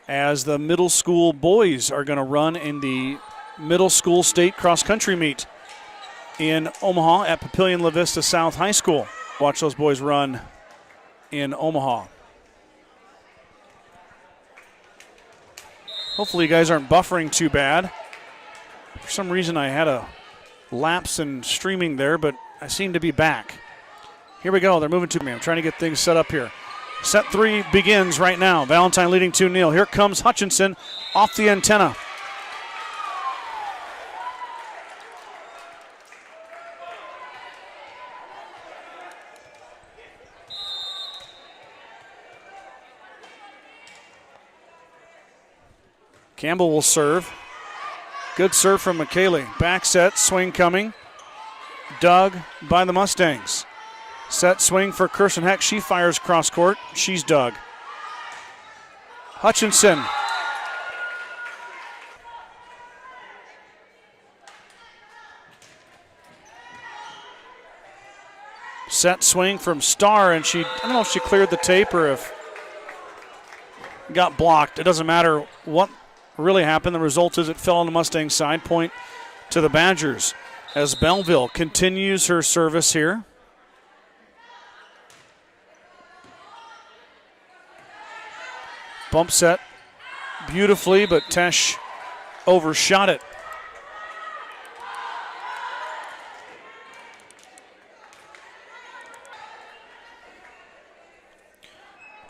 as the middle school boys are going to run in the middle school state cross-country meet in Omaha at Papillion La Vista South High School. Watch those boys run in Omaha. Hopefully you guys aren't buffering too bad. For some reason I had a lapse in streaming there, but I seem to be back. Here we go. They're moving to me. I'm trying to get things set up here. Set 3 begins right now. Valentine leading 2-0. Here comes Hutchinson off the antenna. Campbell will serve. Good serve from McKaylee. Back set, swing coming. Dug by the Mustangs. Set swing for Kirsten Heck. She fires cross court. She's dug. Hutchinson. Set swing from Starr, and I don't know if she cleared the tape or if got blocked. It doesn't matter what really happened. The result is it fell on the Mustang side. Point to the Badgers as Belleville continues her service here. Bump set beautifully, but Tesh overshot it.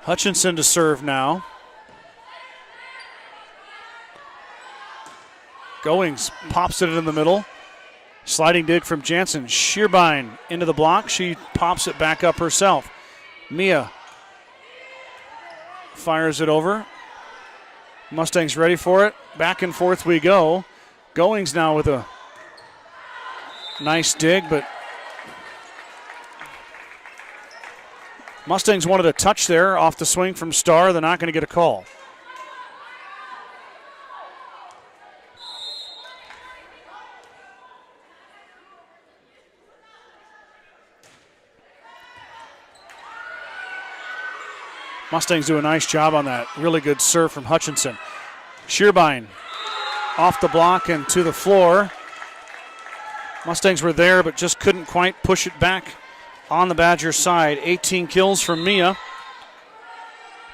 Hutchinson to serve now. Goings pops it in the middle. Sliding dig from Jansen. Shearbein into the block. She pops it back up herself. Mia fires it over. Mustangs ready for it. Back and forth we go. Goings now with a nice dig, but Mustangs wanted a touch there off the swing from Starr. They're not going to get a call. Mustangs do a nice job on that. Really good serve from Hutchinson. Shearbein off the block and to the floor. Mustangs were there but just couldn't quite push it back on the Badgers side. 18 kills from Mia.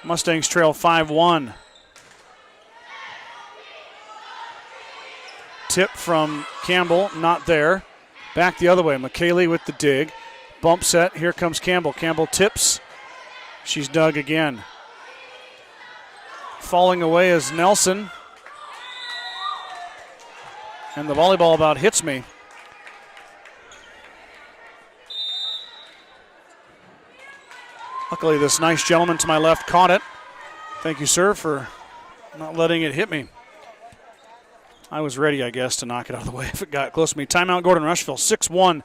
Mustangs trail 5-1. Tip from Campbell, not there. Back the other way. McKaylee with the dig. Bump set. Here comes Campbell. Campbell tips. She's dug again. Falling away is Nelson. And the volleyball about hits me. Luckily, this nice gentleman to my left caught it. Thank you, sir, for not letting it hit me. I was ready, I guess, to knock it out of the way if it got close to me. Timeout, Gordon-Rushville, 6-1.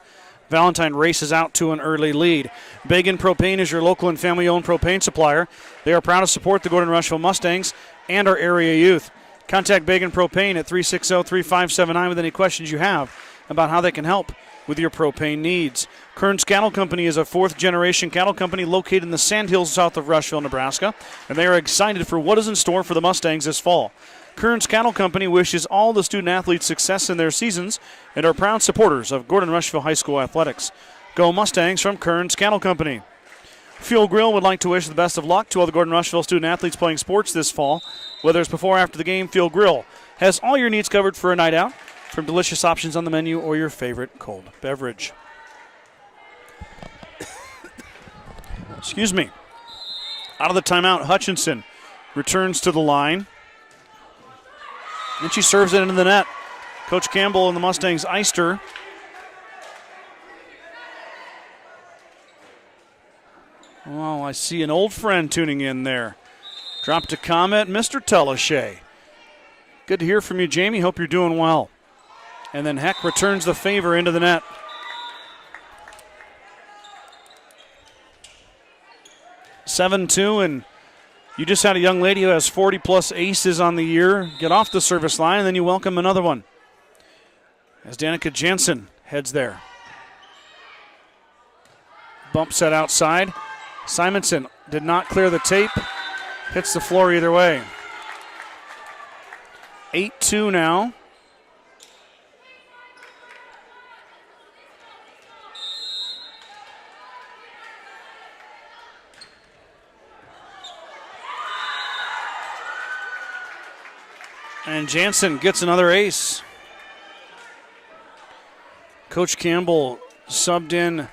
Valentine races out to an early lead. Bagan Propane is your local and family-owned propane supplier. They are proud to support the Gordon-Rushville Mustangs and our area youth. Contact Bagan Propane at 360-3579 with any questions you have about how they can help with your propane needs. Kearns Cattle Company is a fourth-generation cattle company located in the Sandhills south of Rushville, Nebraska, and they are excited for what is in store for the Mustangs this fall. Kearns Cattle Company wishes all the student-athletes success in their seasons and are proud supporters of Gordon-Rushville High School athletics. Go Mustangs from Kearns Cattle Company. Fuel Grill would like to wish the best of luck to all the Gordon-Rushville student-athletes playing sports this fall. Whether it's before or after the game, Fuel Grill has all your needs covered for a night out, from delicious options on the menu or your favorite cold beverage. Excuse me. Out of the timeout, Hutchinson returns to the line. And she serves it into the net. Coach Campbell and the Mustangs iced her. Well, I see an old friend tuning in there. Dropped a comment, Mr. Telashay. Good to hear from you, Jamie. Hope you're doing well. And then Heck returns the favor into the net. (7-2), and you just had a young lady who has 40-plus aces on the year get off the service line, and then you welcome another one as Danica Jansen heads there. Bump set outside. Simonson did not clear the tape. Hits the floor either way. 8-2 now. And Jansen gets another ace. Coach Campbell subbed in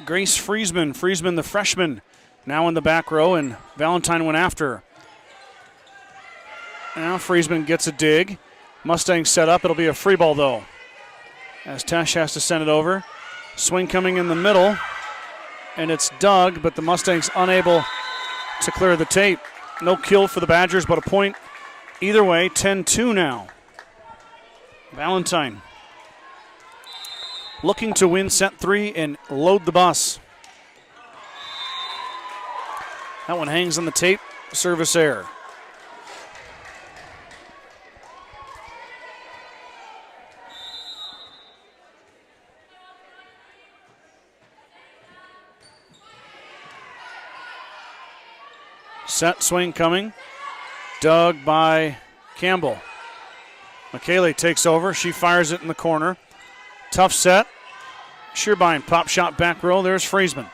Grace Friesman. Friesman, the freshman, now in the back row, and Valentine went after. Now Friesman gets a dig. Mustang set up. It'll be a free ball, though, as Tesh has to send it over. Swing coming in the middle, and it's dug, but the Mustangs unable to clear the tape. No kill for the Badgers, but a point either way. 10-2 now. Valentine looking to win set 3 and load the bus. That one hangs on the tape. Service error. Set swing coming. Dug by Campbell. Michele takes over. She fires it in the corner. Tough set. Shearbein pop shot back row. There's Friesman.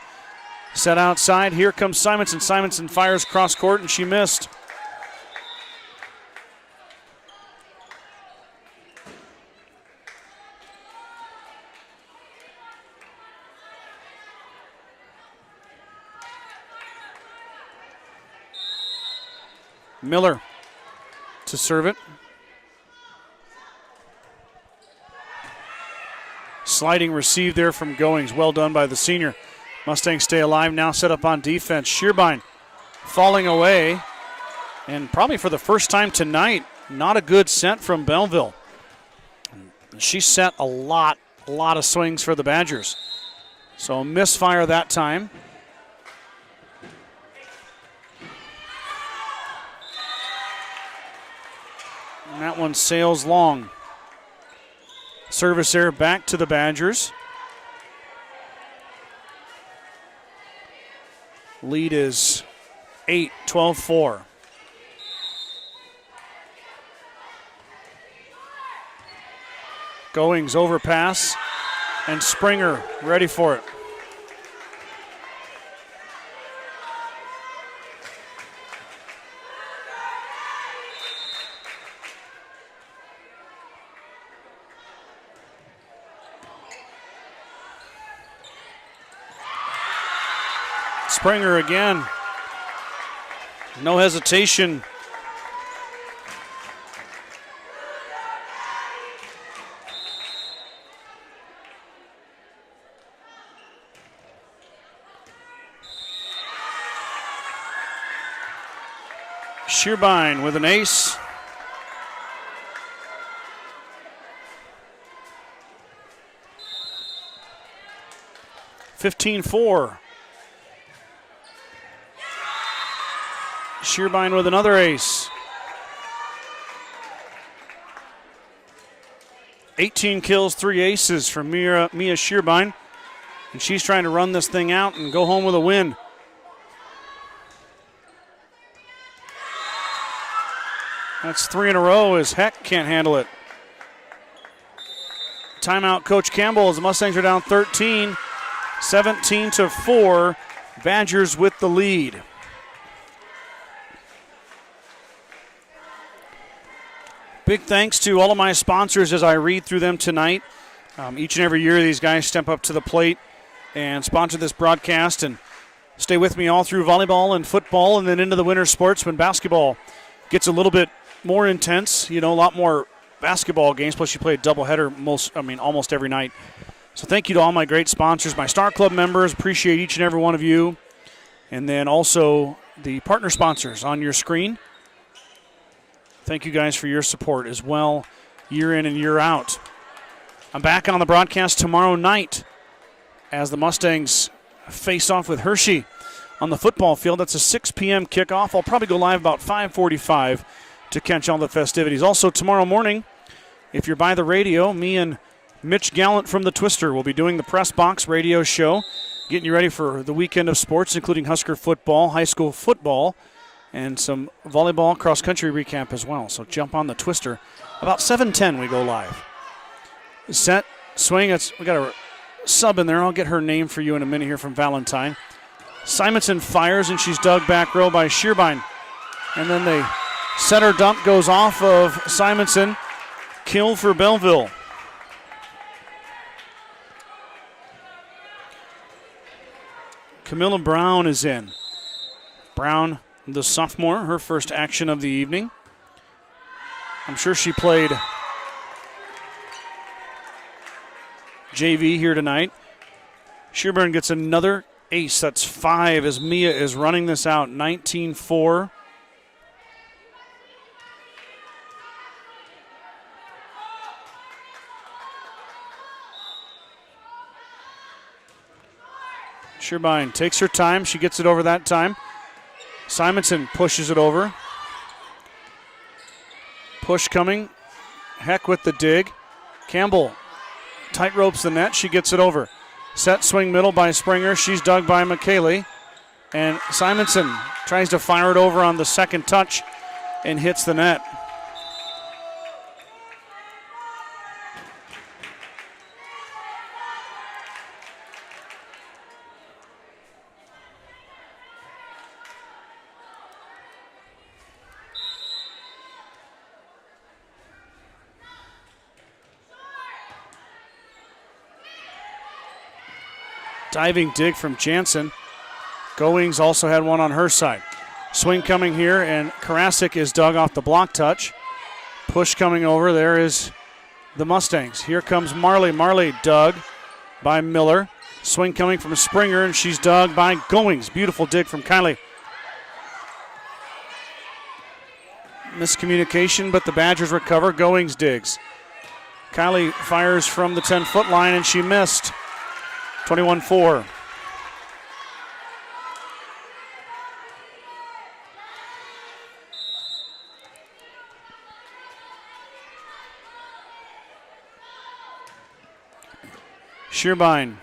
Set outside. Here comes Simonson. Simonson fires cross court, and she missed. Miller to serve it. Sliding receive there from Goings. Well done by the senior. Mustangs stay alive now, set up on defense. Shearbein falling away. And probably for the first time tonight, not a good set from Belleville. She set a lot of swings for the Badgers. So a misfire that time. And that one sails long. Service error back to the Badgers. Lead is 8, 12-4. Goings overpass, and Springer ready for it. Springer again. No hesitation. Shearbein with an ace. (15-4). Shearbein with another ace. 18 kills, 3 aces from Mia Shearbein. And she's trying to run this thing out and go home with a win. That's 3 in a row as Heck can't handle it. Timeout, Coach Campbell, as the Mustangs are down 13, 17-4. Badgers with the lead. Big thanks to all of my sponsors as I read through them tonight. Each and every year, these guys step up to the plate and sponsor this broadcast and stay with me all through volleyball and football and then into the winter sports when basketball gets a little bit more intense. You know, a lot more basketball games, plus you play a doubleheader almost every night. So thank you to all my great sponsors, my Star Club members. Appreciate each and every one of you. And then also the partner sponsors on your screen. Thank you guys for your support as well, year in and year out. I'm back on the broadcast tomorrow night as the Mustangs face off with Hershey on the football field. That's a 6 p.m. kickoff. I'll probably go live about 5:45 to catch all the festivities. Also tomorrow morning, if you're by the radio, me and Mitch Gallant from the Twister will be doing the Press Box radio show, getting you ready for the weekend of sports, including Husker football, high school football, and some volleyball cross-country recap as well. So jump on the Twister. About 7:10 we go live. Set, swing. We got a sub in there. I'll get her name for you in a minute here from Valentine. Simonson fires, and she's dug back row by Shearbein. And then the setter dump goes off of Simonson. Kill for Belleville. Camilla Brown is in. Brown, the sophomore, her first action of the evening. I'm sure she played JV here tonight. Shearburn gets another ace. That's 5 as Mia is running this out. 19-4. Shearbein takes her time. She gets it over that time. Simonson pushes it over. Push coming. Heck with the dig. Campbell tight ropes the net. She gets it over. Set swing middle by Springer. She's dug by McKaylee. And Simonson tries to fire it over on the second touch and hits the net. Diving dig from Jansen. Goings also had one on her side. Swing coming here, and Karasik is dug off the block touch. Push coming over. There is the Mustangs. Here comes Marley. Marley dug by Miller. Swing coming from Springer, and she's dug by Goings. Beautiful dig from Kylie. Miscommunication, but the Badgers recover. Goings digs. Kylie fires from the 10-foot line, and she missed. 21-4. Shearbein.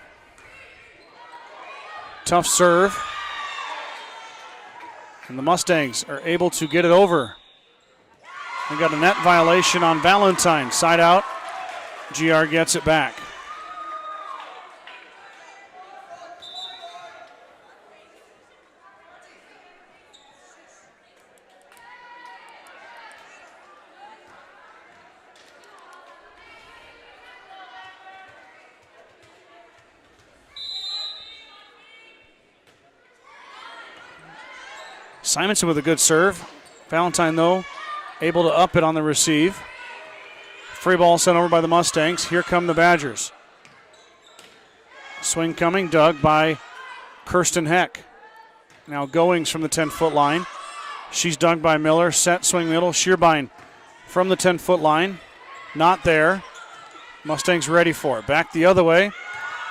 Tough serve. And the Mustangs are able to get it over. They got a net violation on Valentine. Side out. GR gets it back. Simonson with a good serve. Valentine, though, able to up it on the receive. Free ball sent over by the Mustangs. Here come the Badgers. Swing coming, dug by Kirsten Heck. Now Goings from the 10-foot line. She's dug by Miller. Set, swing middle. Shearbein from the 10-foot line. Not there. Mustangs ready for it. Back the other way.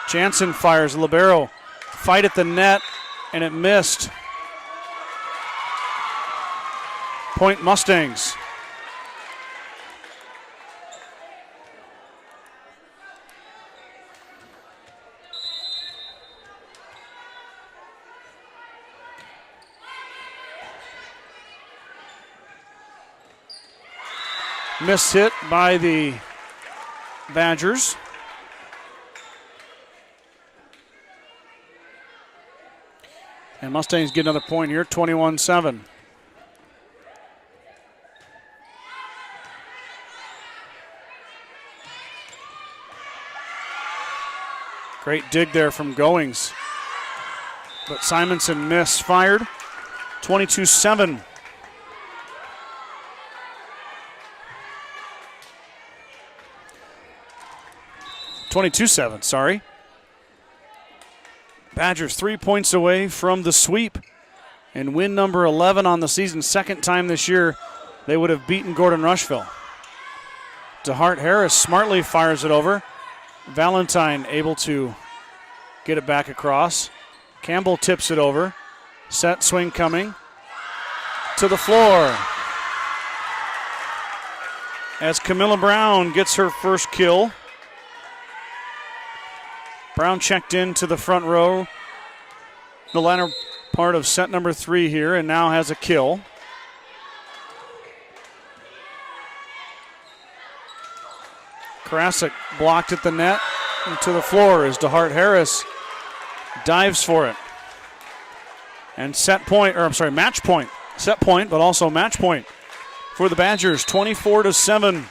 Jansen fires. Libero. Fight at the net, and it missed. Point Mustangs. Missed hit by the Badgers. And Mustangs get another point here, 21-7. Great dig there from Goings. But Simonson misfired. 22-7. Sorry. Badgers 3 points away from the sweep and win number 11 on the season. Second time this year they would have beaten Gordon-Rushville. DeHart Harris smartly fires it over. Valentine able to get it back across. Campbell tips it over. Set swing coming to the floor. As Camilla Brown gets her first kill. Brown checked into the front row. The latter part of set number 3 here, and now has a kill. Karasik blocked at the net and to the floor as DeHart Harris dives for it. And match point. Set point, but also match point for the Badgers, 24-7.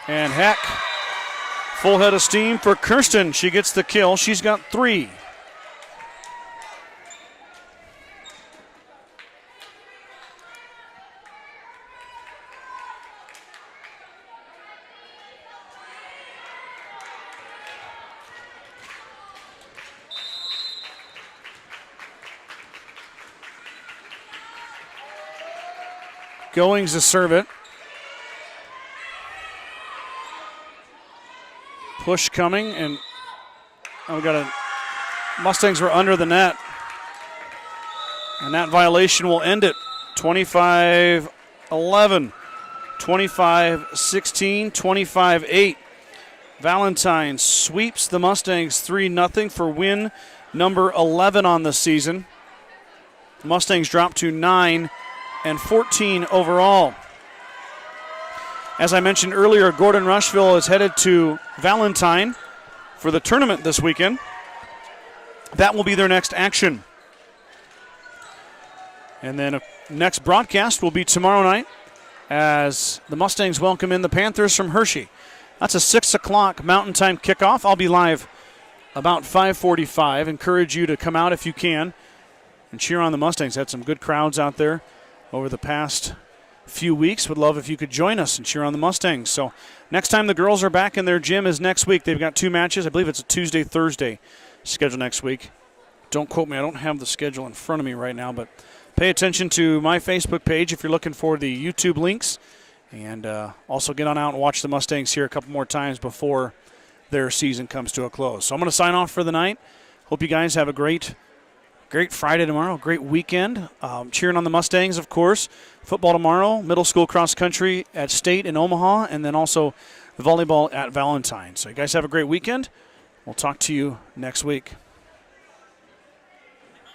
And Heck, full head of steam for Kirsten. She gets the kill. She's got 3. Goings to serve it. Push coming, and Mustangs were under the net. And that violation will end it. 25-11, 25-16, 25-8. Valentine sweeps the Mustangs 3-0 for win number 11 on the season. The Mustangs drop to 9-14 overall. As I mentioned earlier, Gordon-Rushville is headed to Valentine for the tournament this weekend. That will be their next action. And then next broadcast will be tomorrow night as the Mustangs welcome in the Panthers from Hershey. That's a 6 o'clock Mountain Time kickoff. I'll be live about 5:45. Encourage you to come out if you can and cheer on the Mustangs. Had some good crowds out there over the past few weeks. Would love if you could join us and cheer on the Mustangs. So next time the girls are back in their gym is next week. They've got 2 matches. I believe it's a Tuesday, Thursday schedule next week. Don't quote me. I don't have the schedule in front of me right now, but pay attention to my Facebook page if you're looking for the YouTube links. And also get on out and watch the Mustangs here a couple more times before their season comes to a close. So I'm going to sign off for the night. Hope you guys have a great Friday tomorrow, great weekend. Cheering on the Mustangs, of course. Football tomorrow, middle school cross country at State in Omaha, and then also volleyball at Valentine. So you guys have a great weekend. We'll talk to you next week.